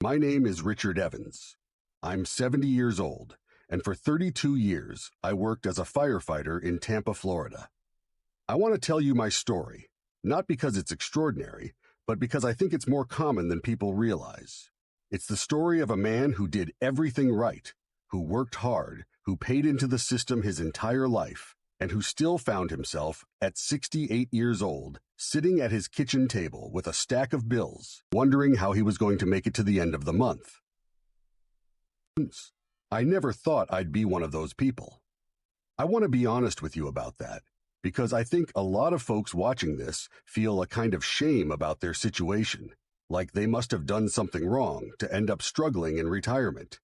My name is Richard Evans. I'm 70 years old, and for 32 years, I worked as a firefighter in Tampa, Florida. I want to tell you my story, not because it's extraordinary, but because I think it's more common than people realize. It's the story of a man who did everything right, who worked hard, who paid into the system his entire life, and who still found himself, at 68 years old, sitting at his kitchen table with a stack of bills, wondering how he was going to make it to the end of the month. I never thought I'd be one of those people. I want to be honest with you about that, because I think a lot of folks watching this feel a kind of shame about their situation, like they must have done something wrong to end up struggling in retirement.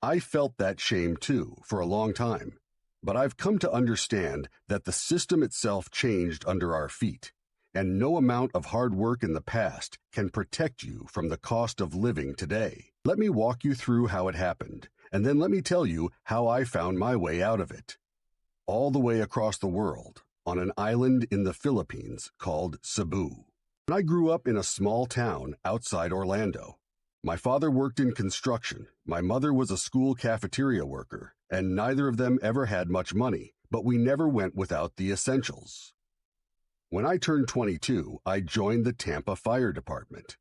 I felt that shame too for a long time, but I've come to understand that the system itself changed under our feet, and no amount of hard work in the past can protect you from the cost of living today. Let me walk you through how it happened, and then let me tell you how I found my way out of it. All the way across the world, on an island in the Philippines called Cebu. I grew up in a small town outside Orlando. My father worked in construction, my mother was a school cafeteria worker, and neither of them ever had much money, but we never went without the essentials. When I turned 22, I joined the Tampa Fire Department.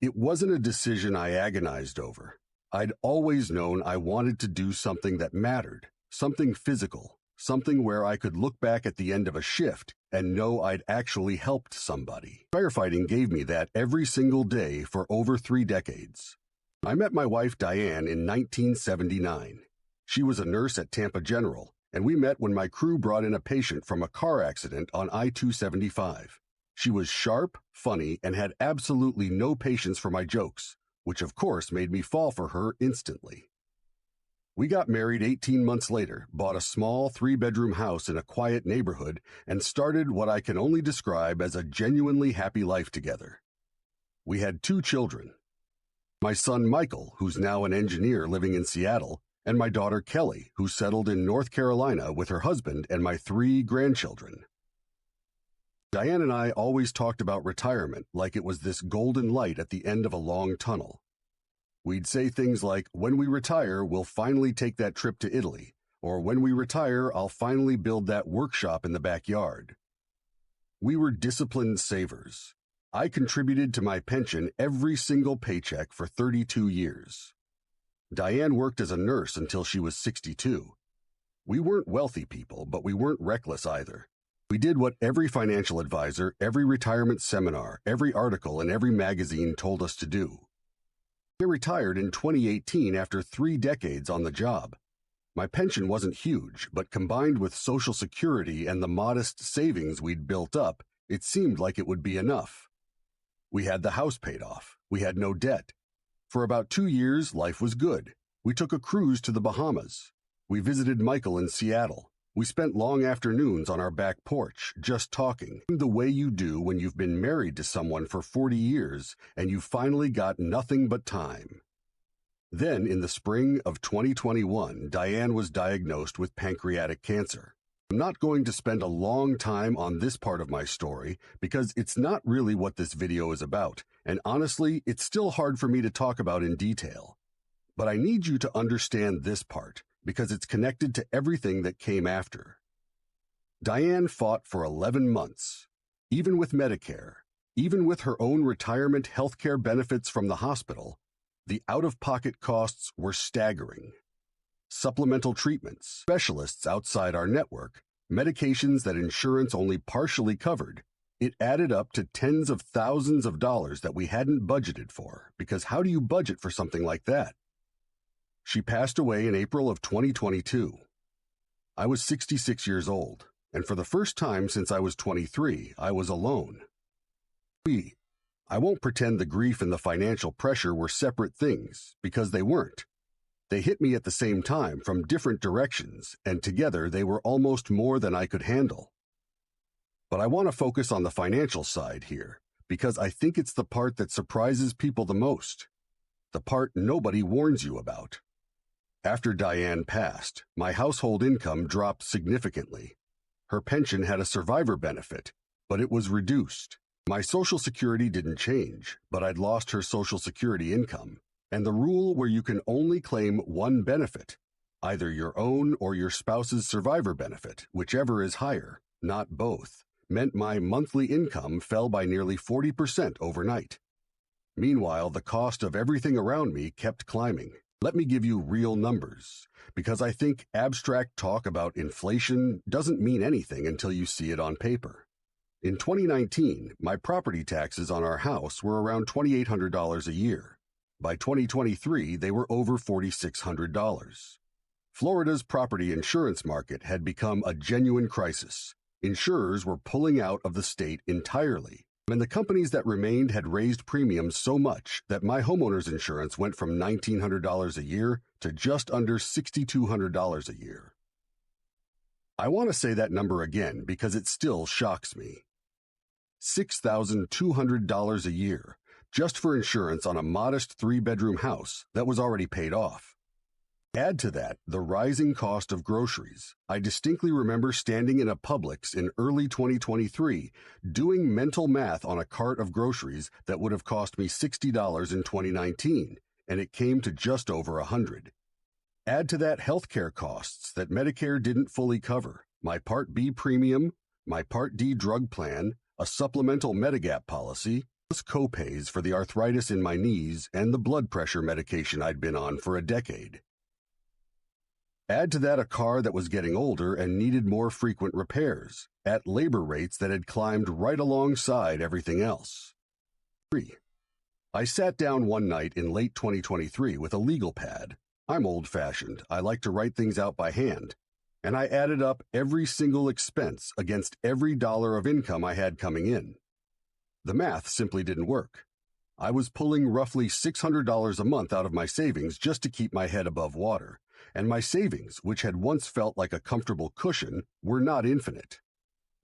It wasn't a decision I agonized over. I'd always known I wanted to do something that mattered, something physical, something where I could look back at the end of a shift and know I'd actually helped somebody. Firefighting gave me that every single day for over 3 decades. I met my wife Diane in 1979. She was a nurse at Tampa General, and we met when my crew brought in a patient from a car accident on I-275. She was sharp, funny, and had absolutely no patience for my jokes, which of course made me fall for her instantly. We got married 18 months later, bought a small 3-bedroom house in a quiet neighborhood, and started what I can only describe as a genuinely happy life together. We had 2 children. My son Michael, who's now an engineer living in Seattle, and my daughter Kelly, who settled in North Carolina with her husband and my 3 grandchildren. Diane and I always talked about retirement like it was this golden light at the end of a long tunnel. We'd say things like, when we retire, we'll finally take that trip to Italy, or when we retire, I'll finally build that workshop in the backyard. We were disciplined savers. I contributed to my pension every single paycheck for 32 years. Diane worked as a nurse until she was 62. We weren't wealthy people, but we weren't reckless either. We did what every financial advisor, every retirement seminar, every article, and every magazine told us to do. I retired in 2018 after 3 decades on the job. My pension wasn't huge, but combined with Social Security and the modest savings we'd built up, it seemed like it would be enough. We had the house paid off. We had no debt. For about 2 years, life was good. We took a cruise to the Bahamas. We visited Michael in Seattle. We spent long afternoons on our back porch, just talking, the way you do when you've been married to someone for 40 years and you finally got nothing but time. Then, in the spring of 2021, Diane was diagnosed with pancreatic cancer. I'm not going to spend a long time on this part of my story because it's not really what this video is about, and honestly, it's still hard for me to talk about in detail. But I need you to understand this part, because it's connected to everything that came after. Diane fought for 11 months. Even with Medicare, even with her own retirement health care benefits from the hospital, the out-of-pocket costs were staggering. Supplemental treatments, specialists outside our network, medications that insurance only partially covered. It added up to tens of thousands of dollars that we hadn't budgeted for, because how do you budget for something like that? She passed away in April of 2022. I was 66 years old, and for the first time since I was 23, I was alone. I won't pretend the grief and the financial pressure were separate things, because they weren't. They hit me at the same time from different directions, and together they were almost more than I could handle. But I want to focus on the financial side here, because I think it's the part that surprises people the most, the part nobody warns you about. After Diane passed, my household income dropped significantly. Her pension had a survivor benefit, but it was reduced. My Social Security didn't change, but I'd lost her Social Security income. and the rule where you can only claim one benefit, either your own or your spouse's survivor benefit, whichever is higher, not both, meant my monthly income fell by nearly 40% overnight. Meanwhile, the cost of everything around me kept climbing. Let me give you real numbers, because I think abstract talk about inflation doesn't mean anything until you see it on paper. In 2019, my property taxes on our house were around $2,800 a year. By 2023, they were over $4,600. Florida's property insurance market had become a genuine crisis. Insurers were pulling out of the state entirely, and the companies that remained had raised premiums so much that my homeowner's insurance went from $1,900 a year to just under $6,200 a year. I want to say that number again because it still shocks me. $6,200 a year, just for insurance on a modest 3-bedroom house that was already paid off. Add to that the rising cost of groceries. I distinctly remember standing in a Publix in early 2023 doing mental math on a cart of groceries that would have cost me $60 in 2019, and it came to just over $100. Add to that healthcare costs that Medicare didn't fully cover, my Part B premium, my Part D drug plan, a supplemental Medigap policy, plus copays for the arthritis in my knees and the blood pressure medication I'd been on for a decade. Add to that a car that was getting older and needed more frequent repairs, at labor rates that had climbed right alongside everything else. 3. I sat down one night in late 2023 with a legal pad. I'm old-fashioned. I like to write things out by hand. And I added up every single expense against every dollar of income I had coming in. The math simply didn't work. I was pulling roughly $600 a month out of my savings just to keep my head above water. And my savings, which had once felt like a comfortable cushion, were not infinite.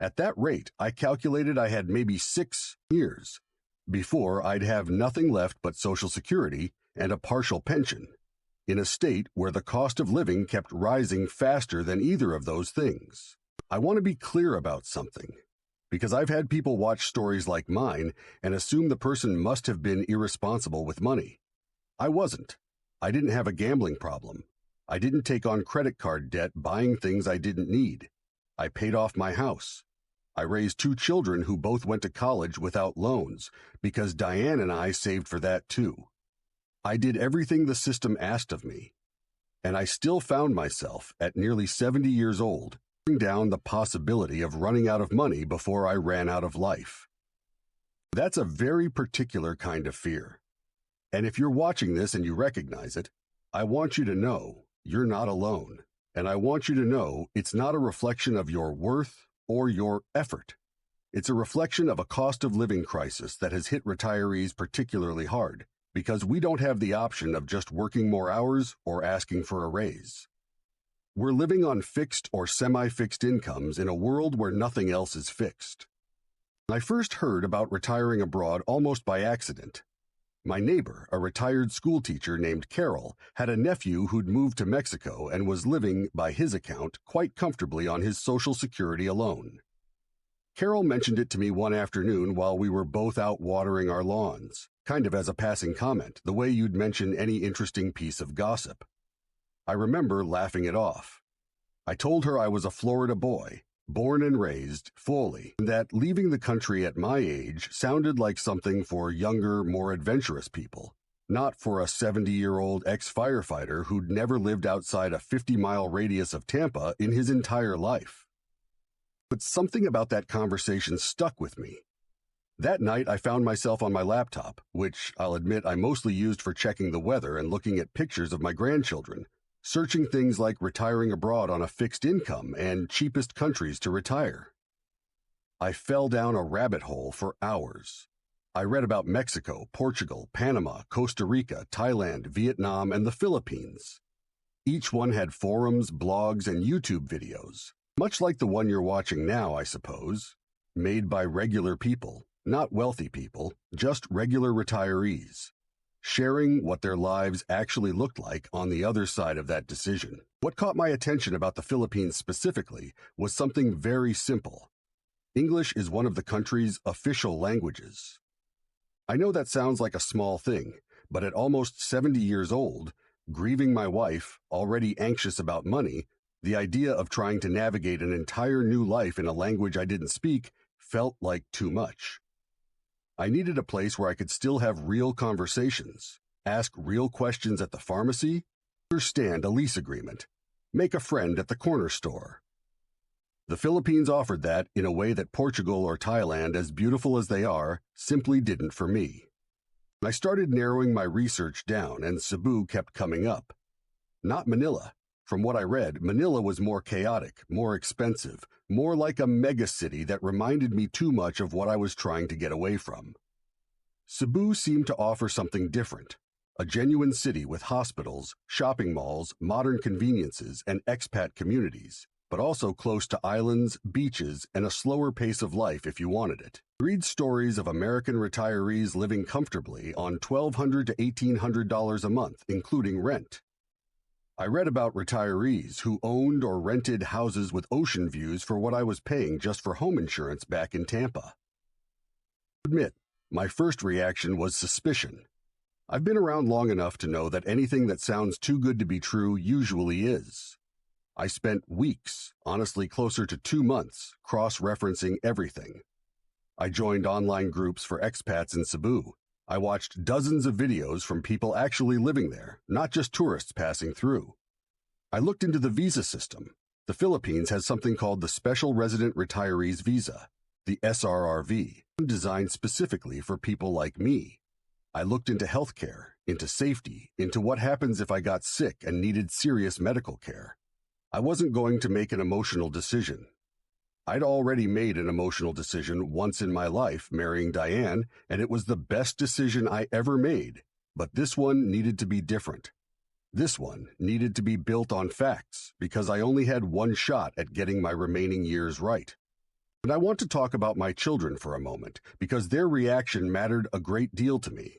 At that rate, I calculated I had maybe 6 years before I'd have nothing left but Social Security and a partial pension, in a state where the cost of living kept rising faster than either of those things. I want to be clear about something, because I've had people watch stories like mine and assume the person must have been irresponsible with money. I wasn't. I didn't have a gambling problem. I didn't take on credit card debt buying things I didn't need. I paid off my house. I raised 2 children who both went to college without loans because Diane and I saved for that too. I did everything the system asked of me. And I still found myself, at nearly 70 years old, turning down the possibility of running out of money before I ran out of life. That's a very particular kind of fear. And if you're watching this and you recognize it, I want you to know you're not alone, and I want you to know it's not a reflection of your worth or your effort. It's a reflection of a cost of living crisis that has hit retirees particularly hard, because we don't have the option of just working more hours or asking for a raise. We're living on fixed or semi-fixed incomes in a world where nothing else is fixed. I first heard about retiring abroad almost by accident. My neighbor, a retired schoolteacher named Carol, had a nephew who'd moved to Mexico and was living, by his account, quite comfortably on his Social Security alone. Carol mentioned it to me one afternoon while we were both out watering our lawns, kind of as a passing comment, the way you'd mention any interesting piece of gossip. I remember laughing it off. I told her I was a Florida boy, born and raised fully, and that leaving the country at my age sounded like something for younger, more adventurous people, not for a 70-year-old ex-firefighter who'd never lived outside a 50-mile radius of Tampa in his entire life. But something about that conversation stuck with me. That night, I found myself on my laptop, which I'll admit I mostly used for checking the weather and looking at pictures of my grandchildren, searching things like retiring abroad on a fixed income and cheapest countries to retire. I fell down a rabbit hole for hours. I read about Mexico, Portugal, Panama, Costa Rica, Thailand, Vietnam, and the Philippines. Each one had forums, blogs, and YouTube videos, much like the one you're watching now, I suppose, made by regular people, not wealthy people, just regular retirees, sharing what their lives actually looked like on the other side of that decision. What caught my attention about the Philippines specifically was something very simple. English is one of the country's official languages. I know that sounds like a small thing, But at almost 70 years old, grieving my wife, already anxious about money, the idea of trying to navigate an entire new life in a language I didn't speak felt like too much. I needed a place where I could still have real conversations, ask real questions at the pharmacy, understand a lease agreement, make a friend at the corner store. The Philippines offered that in a way that Portugal or Thailand, as beautiful as they are, simply didn't for me. I started narrowing my research down, and Cebu kept coming up. Not Manila. From what I read, Manila was more chaotic, more expensive, more like a megacity that reminded me too much of what I was trying to get away from. Cebu seemed to offer something different, a genuine city with hospitals, shopping malls, modern conveniences, and expat communities, but also close to islands, beaches, and a slower pace of life if you wanted it. Read stories of American retirees living comfortably on $1,200 to $1,800 a month, including rent. I read about retirees who owned or rented houses with ocean views for what I was paying just for home insurance back in Tampa. Admit, my first reaction was suspicion. I've been around long enough to know that anything that sounds too good to be true usually is. I spent weeks, honestly closer to 2 months, cross-referencing everything. I joined online groups for expats in Cebu. I watched dozens of videos from people actually living there, not just tourists passing through. I looked into the visa system. The Philippines has something called the Special Resident Retirees Visa, the SRRV, designed specifically for people like me. I looked into healthcare, into safety, into what happens if I got sick and needed serious medical care. I wasn't going to make an emotional decision. I'd already made an emotional decision once in my life, marrying Diane, and it was the best decision I ever made. But this one needed to be different. This one needed to be built on facts, because I only had one shot at getting my remaining years right. And I want to talk about my children for a moment, because their reaction mattered a great deal to me.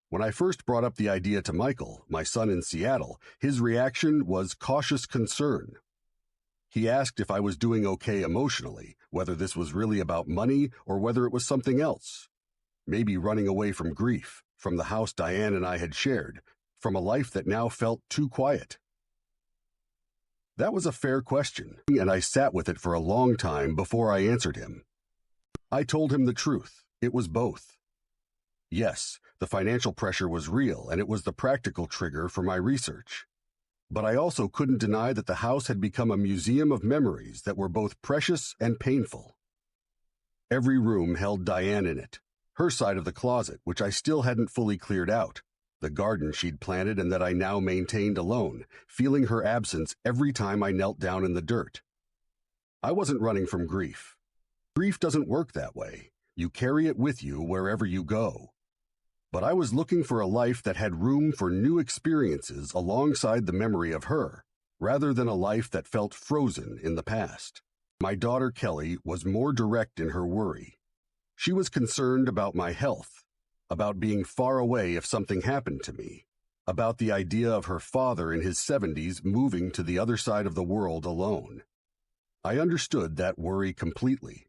When I first brought up the idea to Michael, my son in Seattle, his reaction was cautious concern. He asked if I was doing okay emotionally, whether this was really about money or whether it was something else. Maybe running away from grief, from the house Diane and I had shared, from a life that now felt too quiet. That was a fair question, and I sat with it for a long time before I answered him. I told him the truth. It was both. Yes, the financial pressure was real, and it was the practical trigger for my research. But I also couldn't deny that the house had become a museum of memories that were both precious and painful. Every room held Diane in it, her side of the closet, which I still hadn't fully cleared out, the garden she'd planted and that I now maintained alone, feeling her absence every time I knelt down in the dirt. I wasn't running from grief. Grief doesn't work that way. You carry it with you wherever you go. But I was looking for a life that had room for new experiences alongside the memory of her, rather than a life that felt frozen in the past. My daughter Kelly was more direct in her worry. She was concerned about my health, about being far away if something happened to me, about the idea of her father in his 70s moving to the other side of the world alone. I understood that worry completely.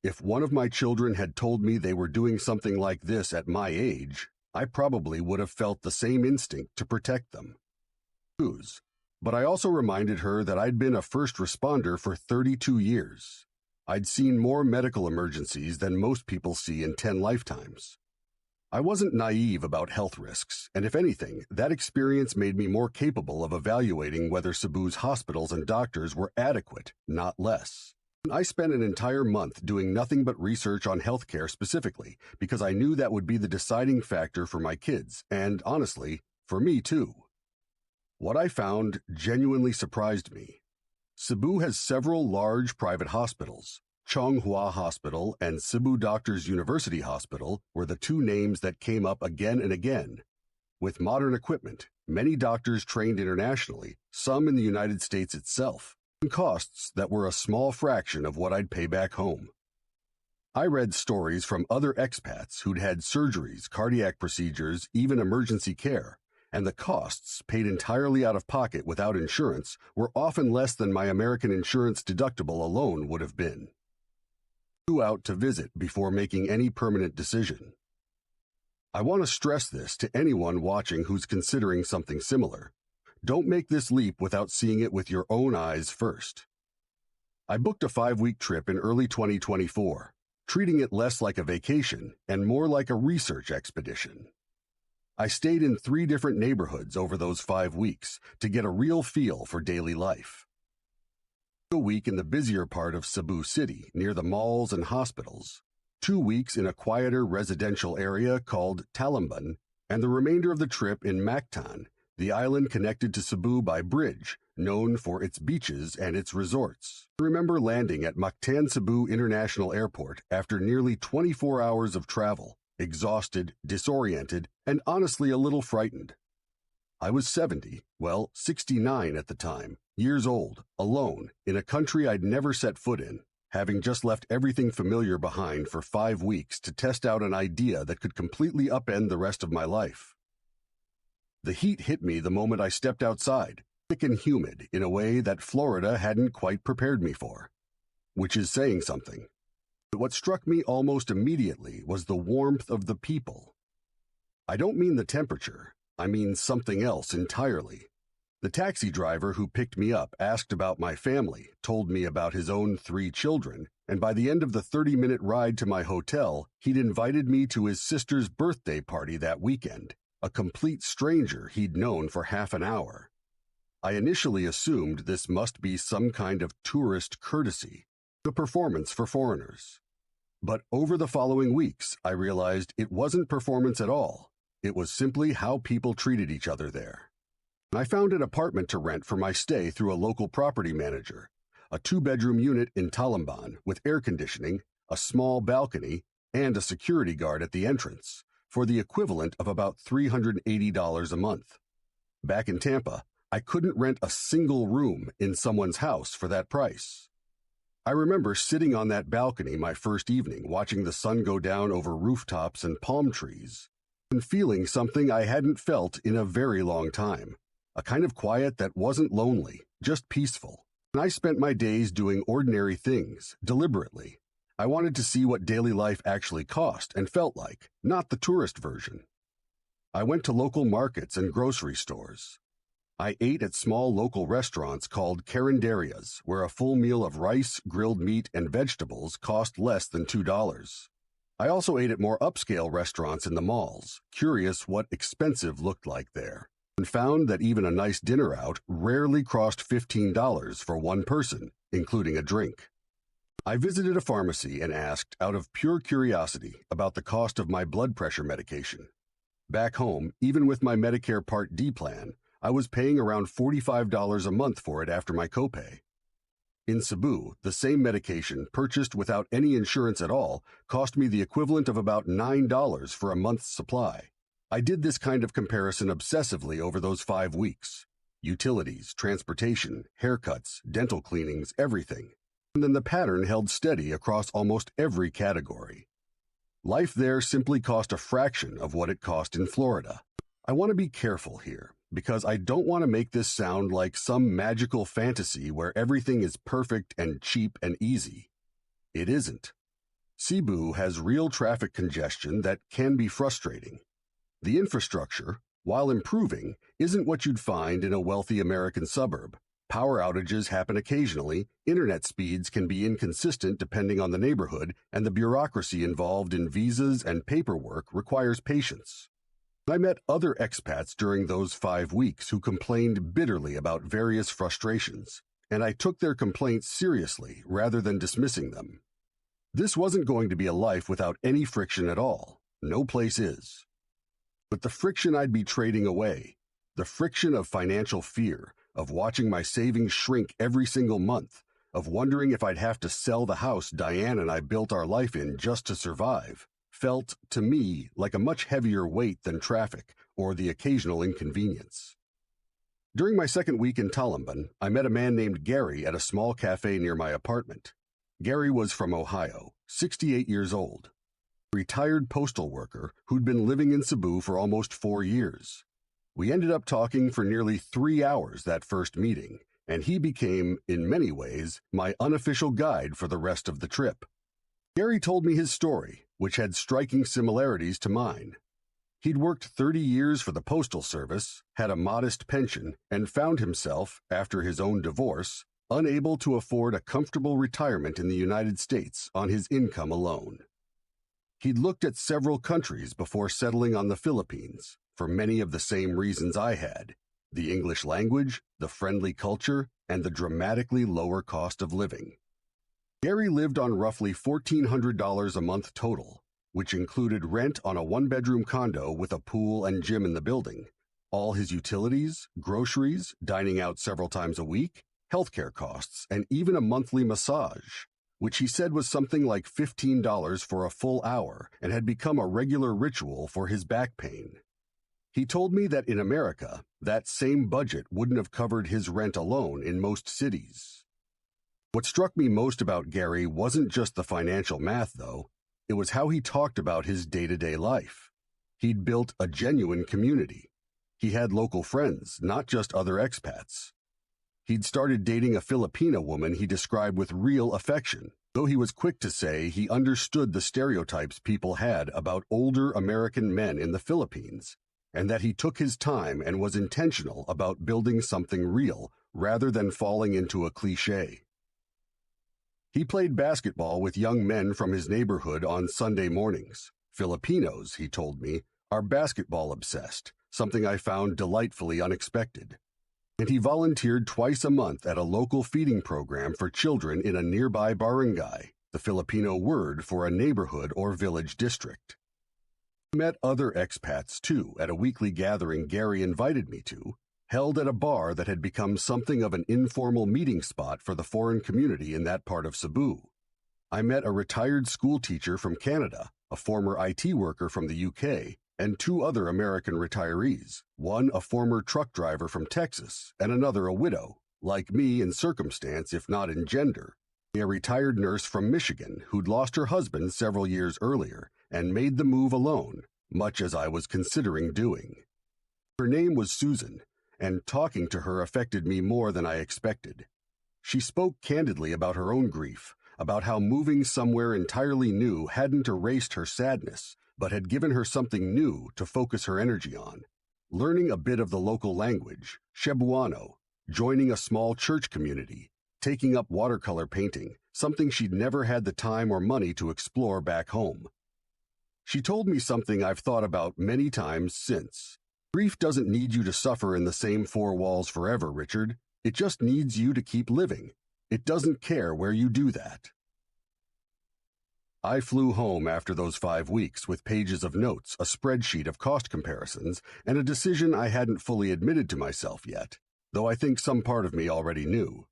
If one of my children had told me they were doing something like this at my age, I probably would have felt the same instinct to protect them. But I also reminded her that I'd been a first responder for 32 years. I'd seen more medical emergencies than most people see in 10 lifetimes. I wasn't naive about health risks, and if anything, that experience made me more capable of evaluating whether Cebu's hospitals and doctors were adequate, not less. I spent an entire month doing nothing but research on healthcare specifically, because I knew that would be the deciding factor for my kids, and honestly, for me too. What I found genuinely surprised me. Cebu has several large private hospitals. Chonghua Hospital and Cebu Doctors University Hospital were the two names that came up again and again. With modern equipment, many doctors trained internationally, some in the United States itself, and costs that were a small fraction of what I'd pay back home. I read stories from other expats who'd had surgeries, cardiac procedures, even emergency care, and the costs, paid entirely out of pocket without insurance, were often less than my American insurance deductible alone would have been. Flew out to visit before making any permanent decision. I want to stress this to anyone watching who's considering something similar. Don't make this leap without seeing it with your own eyes first. I booked a 5-week trip in early 2024, treating it less like a vacation and more like a research expedition. I stayed in 3 different neighborhoods over those 5 weeks to get a real feel for daily life. A week in the busier part of Cebu City, near the malls and hospitals, 2 weeks in a quieter residential area called Talamban, and the remainder of the trip in Mactan, the island connected to Cebu by bridge, known for its beaches and its resorts. I remember landing at Mactan Cebu International Airport after nearly 24 hours of travel, exhausted, disoriented, and honestly a little frightened. I was 69 at the time, years old, alone, in a country I'd never set foot in, having just left everything familiar behind for 5 weeks to test out an idea that could completely upend the rest of my life. The heat hit me the moment I stepped outside, thick and humid in a way that Florida hadn't quite prepared me for, which is saying something. But what struck me almost immediately was the warmth of the people. I don't mean the temperature, I mean something else entirely. The taxi driver who picked me up asked about my family, told me about his own 3 children, and by the end of the 30-minute ride to my hotel, he'd invited me to his sister's birthday party that weekend, a complete stranger he'd known for half an hour. I initially assumed this must be some kind of tourist courtesy, a performance for foreigners. But over the following weeks, I realized it wasn't performance at all. It was simply how people treated each other there. I found an apartment to rent for my stay through a local property manager, a 2-bedroom unit in Talamban with air conditioning, a small balcony, and a security guard at the entrance, for the equivalent of about $380 a month. Back in Tampa, I couldn't rent a single room in someone's house for that price. I remember sitting on that balcony my first evening watching the sun go down over rooftops and palm trees, and feeling something I hadn't felt in a very long time, a kind of quiet that wasn't lonely, just peaceful. And I spent my days doing ordinary things, deliberately. I wanted to see what daily life actually cost and felt like, not the tourist version. I went to local markets and grocery stores. I ate at small local restaurants called carinderias, where a full meal of rice, grilled meat, and vegetables cost less than $2. I also ate at more upscale restaurants in the malls, curious what expensive looked like there, and found that even a nice dinner out rarely crossed $15 for one person, including a drink. I visited a pharmacy and asked, out of pure curiosity, about the cost of my blood pressure medication. Back home, even with my Medicare Part D plan, I was paying around $45 a month for it after my copay. In Cebu, the same medication, purchased without any insurance at all, cost me the equivalent of about $9 for a month's supply. I did this kind of comparison obsessively over those 5 weeks. Utilities, transportation, haircuts, dental cleanings, everything. And then the pattern held steady across almost every category. Life there simply cost a fraction of what it cost in Florida. I want to be careful here, because I don't want to make this sound like some magical fantasy where everything is perfect and cheap and easy. It isn't. Cebu has real traffic congestion that can be frustrating. The infrastructure, while improving, isn't what you'd find in a wealthy American suburb. Power outages happen occasionally, internet speeds can be inconsistent depending on the neighborhood, and the bureaucracy involved in visas and paperwork requires patience. I met other expats during those 5 weeks who complained bitterly about various frustrations, and I took their complaints seriously rather than dismissing them. This wasn't going to be a life without any friction at all. No place is. But the friction I'd be trading away, the friction of financial fear, of watching my savings shrink every single month, of wondering if I'd have to sell the house Diane and I built our life in just to survive, felt, to me, like a much heavier weight than traffic or the occasional inconvenience. During my second week in Talamban, I met a man named Gary at a small cafe near my apartment. Gary was from Ohio, 68 years old, a retired postal worker who'd been living in Cebu for almost 4 years. We ended up talking for nearly 3 hours that first meeting, and he became, in many ways, my unofficial guide for the rest of the trip. Gary told me his story, which had striking similarities to mine. He'd worked 30 years for the Postal Service, had a modest pension, and found himself, after his own divorce, unable to afford a comfortable retirement in the United States on his income alone. He'd looked at several countries before settling on the Philippines, for many of the same reasons I had: the English language, the friendly culture, and the dramatically lower cost of living. Gary lived on roughly $1,400 a month total, which included rent on a one-bedroom condo with a pool and gym in the building, all his utilities, groceries, dining out several times a week, healthcare costs, and even a monthly massage, which he said was something like $15 for a full hour and had become a regular ritual for his back pain. He told me that in America, that same budget wouldn't have covered his rent alone in most cities. What struck me most about Gary wasn't just the financial math, though. It was how he talked about his day-to-day life. He'd built a genuine community. He had local friends, not just other expats. He'd started dating a Filipina woman he described with real affection, though he was quick to say he understood the stereotypes people had about older American men in the Philippines, and that he took his time and was intentional about building something real rather than falling into a cliché. He played basketball with young men from his neighborhood on Sunday mornings. Filipinos, he told me, are basketball obsessed, something I found delightfully unexpected. And he volunteered twice a month at a local feeding program for children in a nearby barangay, the Filipino word for a neighborhood or village district. I met other expats, too, at a weekly gathering Gary invited me to, held at a bar that had become something of an informal meeting spot for the foreign community in that part of Cebu. I met a retired school teacher from Canada, a former IT worker from the UK, and two other American retirees, one a former truck driver from Texas and another a widow, like me in circumstance if not in gender, a retired nurse from Michigan who'd lost her husband several years earlier and made the move alone, much as I was considering doing. Her name was Susan, and talking to her affected me more than I expected. She spoke candidly about her own grief, about how moving somewhere entirely new hadn't erased her sadness, but had given her something new to focus her energy on. Learning a bit of the local language, Cebuano, joining a small church community, taking up watercolor painting, something she'd never had the time or money to explore back home. She told me something I've thought about many times since. Grief doesn't need you to suffer in the same four walls forever, Richard. It just needs you to keep living. It doesn't care where you do that. I flew home after those 5 weeks with pages of notes, a spreadsheet of cost comparisons, and a decision I hadn't fully admitted to myself yet, though I think some part of me already knew.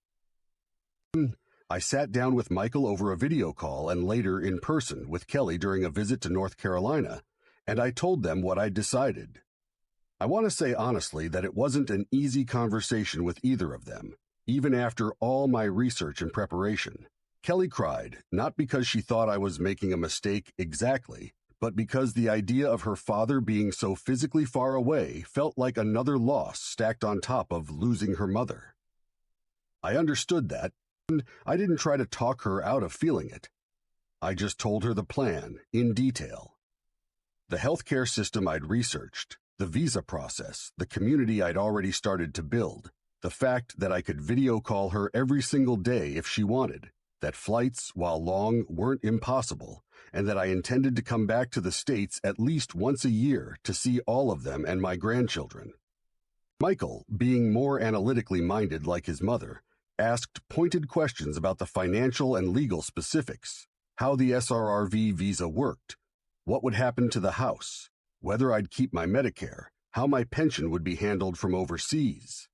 I sat down with Michael over a video call and later in person with Kelly during a visit to North Carolina, and I told them what I'd decided. I want to say honestly that it wasn't an easy conversation with either of them, even after all my research and preparation. Kelly cried, not because she thought I was making a mistake exactly, but because the idea of her father being so physically far away felt like another loss stacked on top of losing her mother. I understood that, and I didn't try to talk her out of feeling it. I just told her the plan, in detail. The healthcare system I'd researched, the visa process, the community I'd already started to build, the fact that I could video call her every single day if she wanted, that flights, while long, weren't impossible, and that I intended to come back to the States at least once a year to see all of them and my grandchildren. Michael, being more analytically minded like his mother, asked pointed questions about the financial and legal specifics, how the SRRV visa worked, what would happen to the house, whether I'd keep my Medicare, how my pension would be handled from overseas.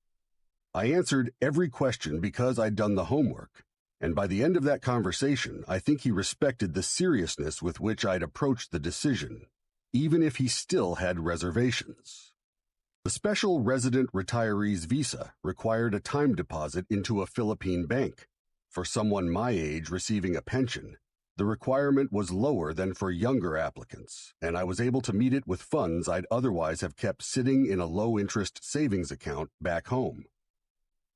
I answered every question because I'd done the homework, and by the end of that conversation, I think he respected the seriousness with which I'd approached the decision, even if he still had reservations. The special resident retiree's visa required a time deposit into a Philippine bank. For someone my age receiving a pension, the requirement was lower than for younger applicants, and I was able to meet it with funds I'd otherwise have kept sitting in a low-interest savings account back home.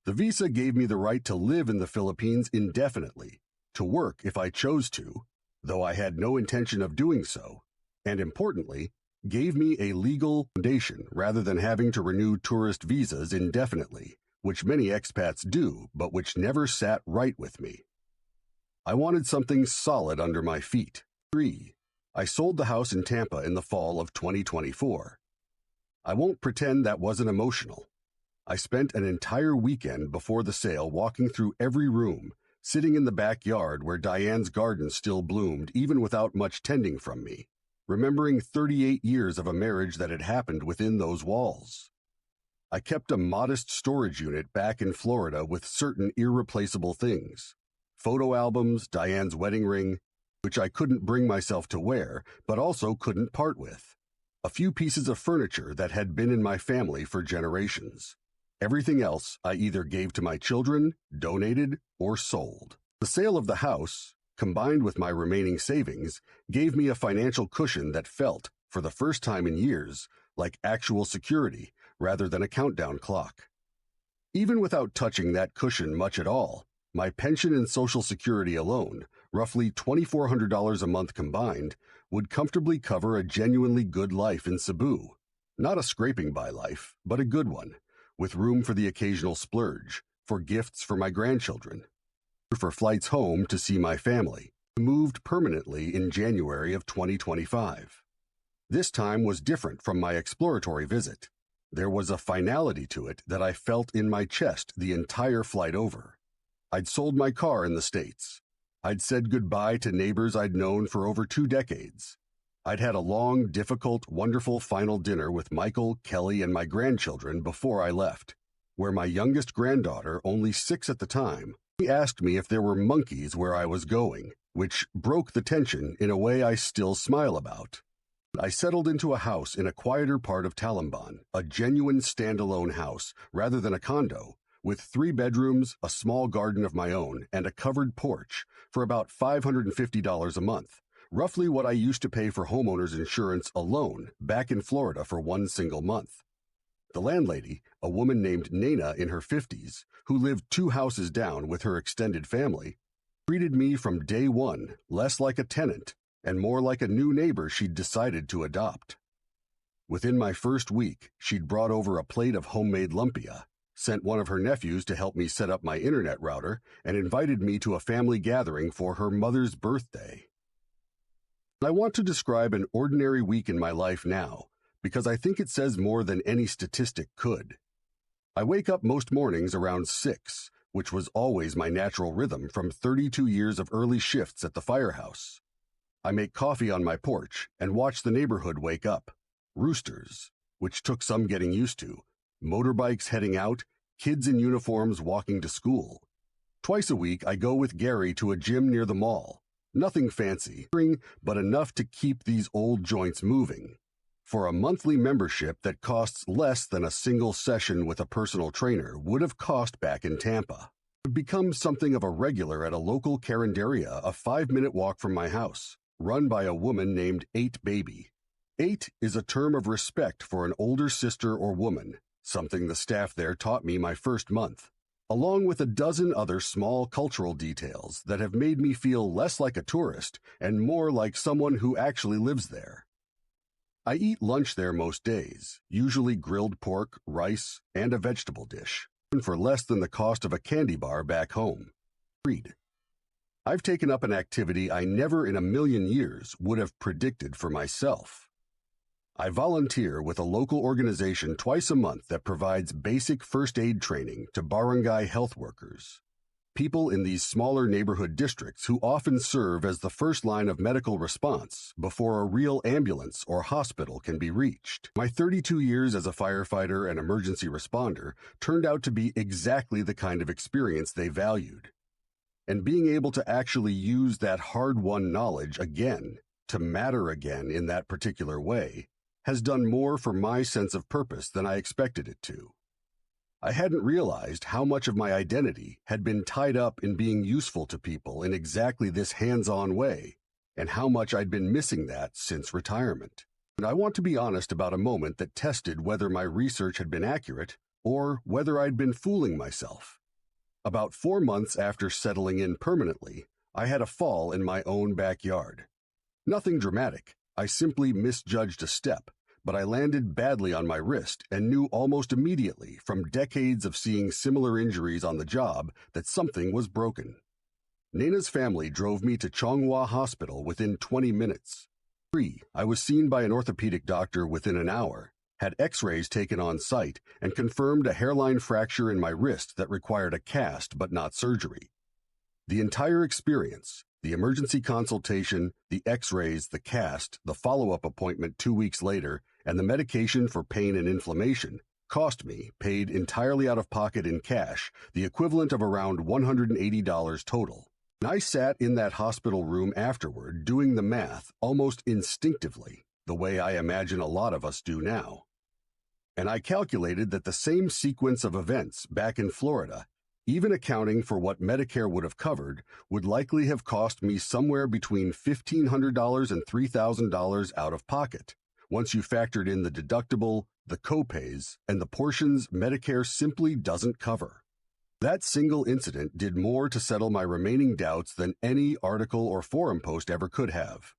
The visa gave me the right to live in the Philippines indefinitely, to work if I chose to, though I had no intention of doing so, and importantly, gave me a legal foundation rather than having to renew tourist visas indefinitely, which many expats do, but which never sat right with me. I wanted something solid under my feet. 3. I sold the house in Tampa in the fall of 2024. I won't pretend that wasn't emotional. I spent an entire weekend before the sale walking through every room, sitting in the backyard where Diane's garden still bloomed even without much tending from me, remembering 38 years of a marriage that had happened within those walls. I kept a modest storage unit back in Florida with certain irreplaceable things. Photo albums, Diane's wedding ring, which I couldn't bring myself to wear, but also couldn't part with. A few pieces of furniture that had been in my family for generations. Everything else I either gave to my children, donated, or sold. The sale of the house, combined with my remaining savings, gave me a financial cushion that felt, for the first time in years, like actual security rather than a countdown clock. Even without touching that cushion much at all, my pension and Social Security alone, roughly $2,400 a month combined, would comfortably cover a genuinely good life in Cebu. Not a scraping by life, but a good one, with room for the occasional splurge, for gifts for my grandchildren, for flights home to see my family. I moved permanently in January of 2025. This time was different from my exploratory visit. There was a finality to it that I felt in my chest the entire flight over. I'd sold my car in the States. I'd said goodbye to neighbors I'd known for over 2 decades. I'd had a long, difficult, wonderful final dinner with Michael, Kelly, and my grandchildren before I left, where my youngest granddaughter, only 6 at the time, asked me if there were monkeys where I was going, which broke the tension in a way I still smile about. I settled into a house in a quieter part of Talimban, a genuine standalone house rather than a condo, with 3 bedrooms, a small garden of my own, and a covered porch for about $550 a month, roughly what I used to pay for homeowners insurance alone back in Florida for one single month. The landlady, a woman named Nana in her 50s, who lived 2 houses down with her extended family, treated me from day one less like a tenant and more like a new neighbor she'd decided to adopt. Within my first week, she'd brought over a plate of homemade lumpia, sent one of her nephews to help me set up my internet router, and invited me to a family gathering for her mother's birthday. I want to describe an ordinary week in my life now, because I think it says more than any statistic could. I wake up most mornings around 6, which was always my natural rhythm from 32 years of early shifts at the firehouse. I make coffee on my porch and watch the neighborhood wake up. Roosters, which took some getting used to, motorbikes heading out, kids in uniforms walking to school. Twice a week, I go with Gary to a gym near the mall. Nothing fancy, but enough to keep these old joints moving. For a monthly membership that costs less than a single session with a personal trainer would have cost back in Tampa. I've become something of a regular at a local carinderia a 5-minute walk from my house, run by a woman named 8 Baby. 8 is a term of respect for an older sister or woman, something the staff there taught me my first month, along with a dozen other small cultural details that have made me feel less like a tourist and more like someone who actually lives there. I eat lunch there most days, usually grilled pork, rice, and a vegetable dish, for less than the cost of a candy bar back home. Read. I've taken up an activity I never in a million years would have predicted for myself. I volunteer with a local organization twice a month that provides basic first aid training to barangay health workers, people in these smaller neighborhood districts who often serve as the first line of medical response before a real ambulance or hospital can be reached. My 32 years as a firefighter and emergency responder turned out to be exactly the kind of experience they valued. And being able to actually use that hard-won knowledge again, to matter again in that particular way, has done more for my sense of purpose than I expected it to. I hadn't realized how much of my identity had been tied up in being useful to people in exactly this hands-on way, and how much I'd been missing that since retirement. And I want to be honest about a moment that tested whether my research had been accurate or whether I'd been fooling myself. About 4 months after settling in permanently, I had a fall in my own backyard. Nothing dramatic. I simply misjudged a step, but I landed badly on my wrist and knew almost immediately from decades of seeing similar injuries on the job that something was broken. Nana's family drove me to Chonghua Hospital within 20 minutes. I was seen by an orthopedic doctor within an hour, had x-rays taken on site, and confirmed a hairline fracture in my wrist that required a cast but not surgery. The entire experience, the emergency consultation, the x-rays, the cast, the follow-up appointment 2 weeks later, and the medication for pain and inflammation, cost me, paid entirely out of pocket in cash, the equivalent of around $180 total. And I sat in that hospital room afterward doing the math almost instinctively, the way I imagine a lot of us do now. And I calculated that the same sequence of events back in Florida, even accounting for what Medicare would have covered, would likely have cost me somewhere between $1,500 and $3,000 out of pocket, once you factored in the deductible, the copays, and the portions Medicare simply doesn't cover. That single incident did more to settle my remaining doubts than any article or forum post ever could have.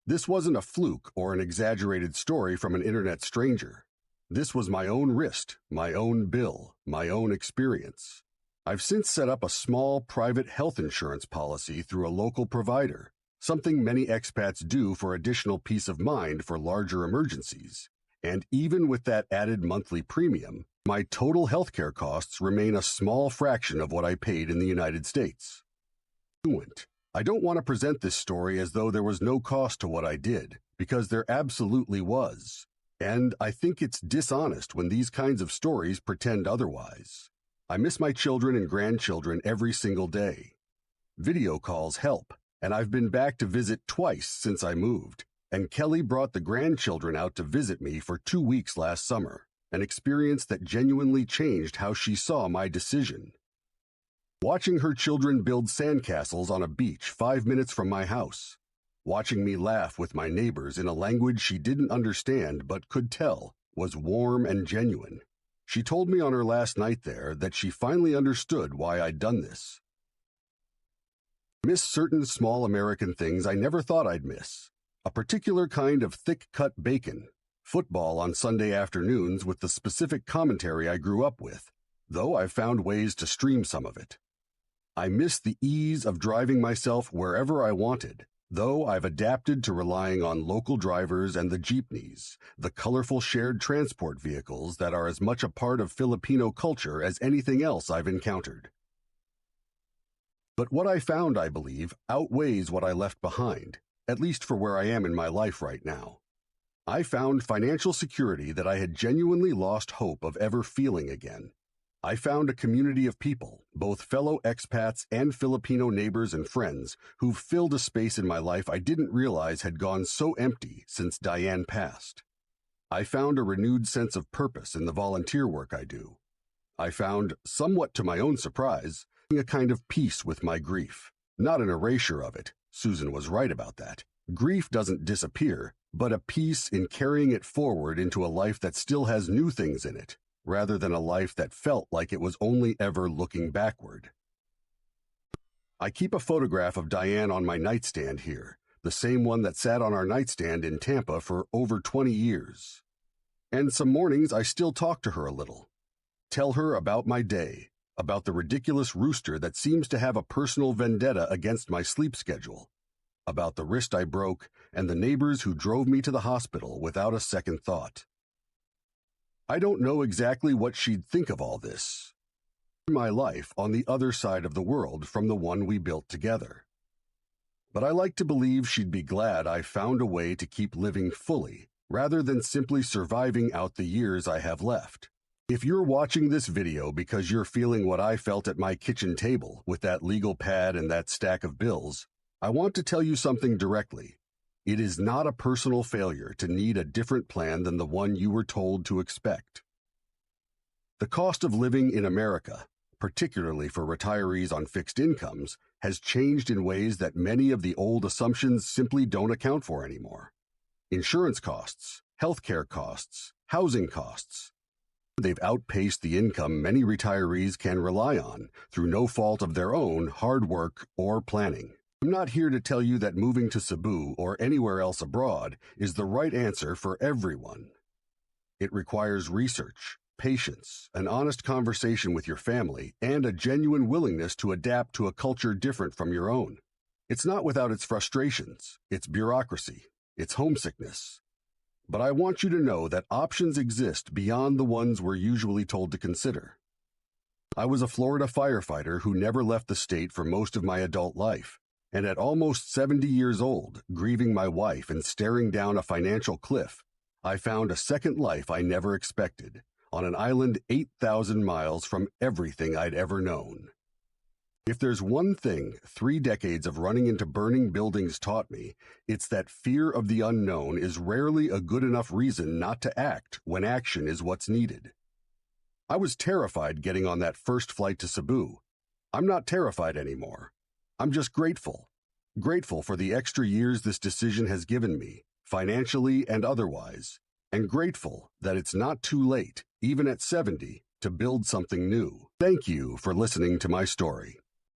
This wasn't a fluke or an exaggerated story from an internet stranger. This was my own wrist, my own bill, my own experience. I've since set up a small private health insurance policy through a local provider, something many expats do for additional peace of mind for larger emergencies. And even with that added monthly premium, my total healthcare costs remain a small fraction of what I paid in the United States. I don't want to present this story as though there was no cost to what I did, because there absolutely was. And I think it's dishonest when these kinds of stories pretend otherwise. I miss my children and grandchildren every single day. Video calls help, and I've been back to visit twice since I moved. And Kelly brought the grandchildren out to visit me for 2 weeks last summer, an experience that genuinely changed how she saw my decision. Watching her children build sandcastles on a beach 5 minutes from my house, watching me laugh with my neighbors in a language she didn't understand but could tell was warm and genuine. She told me on her last night there that she finally understood why I'd done this. I miss certain small American things I never thought I'd miss. A particular kind of thick-cut bacon, football on Sunday afternoons with the specific commentary I grew up with, though I've found ways to stream some of it. I miss the ease of driving myself wherever I wanted, though I've adapted to relying on local drivers and the jeepneys, the colorful shared transport vehicles that are as much a part of Filipino culture as anything else I've encountered. But what I found, I believe, outweighs what I left behind, at least for where I am in my life right now. I found financial security that I had genuinely lost hope of ever feeling again. I found a community of people, both fellow expats and Filipino neighbors and friends, who've filled a space in my life I didn't realize had gone so empty since Diane passed. I found a renewed sense of purpose in the volunteer work I do. I found, somewhat to my own surprise, a kind of peace with my grief, not an erasure of it. Susan was right about that. Grief doesn't disappear, but a peace in carrying it forward into a life that still has new things in it, rather than a life that felt like it was only ever looking backward. I keep a photograph of Diane on my nightstand here, the same one that sat on our nightstand in Tampa for over 20 years. And some mornings I still talk to her a little. Tell her about my day, about the ridiculous rooster that seems to have a personal vendetta against my sleep schedule, about the wrist I broke and the neighbors who drove me to the hospital without a second thought. I don't know exactly what she'd think of all this. My life on the other side of the world from the one we built together. But I like to believe she'd be glad I found a way to keep living fully, rather than simply surviving out the years I have left. If you're watching this video because you're feeling what I felt at my kitchen table with that legal pad and that stack of bills, I want to tell you something directly. It is not a personal failure to need a different plan than the one you were told to expect. The cost of living in America, particularly for retirees on fixed incomes, has changed in ways that many of the old assumptions simply don't account for anymore. Insurance costs, healthcare costs, housing costs. They've outpaced the income many retirees can rely on through no fault of their own hard work or planning. I'm not here to tell you that moving to Cebu or anywhere else abroad is the right answer for everyone. It requires research, patience, an honest conversation with your family, and a genuine willingness to adapt to a culture different from your own. It's not without its frustrations, its bureaucracy, its homesickness. But I want you to know that options exist beyond the ones we're usually told to consider. I was a Florida firefighter who never left the state for most of my adult life, and at almost 70 years old, grieving my wife and staring down a financial cliff, I found a second life I never expected, on an island 8,000 miles from everything I'd ever known. If there's one thing 3 decades of running into burning buildings taught me, it's that fear of the unknown is rarely a good enough reason not to act when action is what's needed. I was terrified getting on that first flight to Cebu. I'm not terrified anymore. I'm just grateful. Grateful for the extra years this decision has given me, financially and otherwise, and grateful that it's not too late, even at 70, to build something new. Thank you for listening to my story.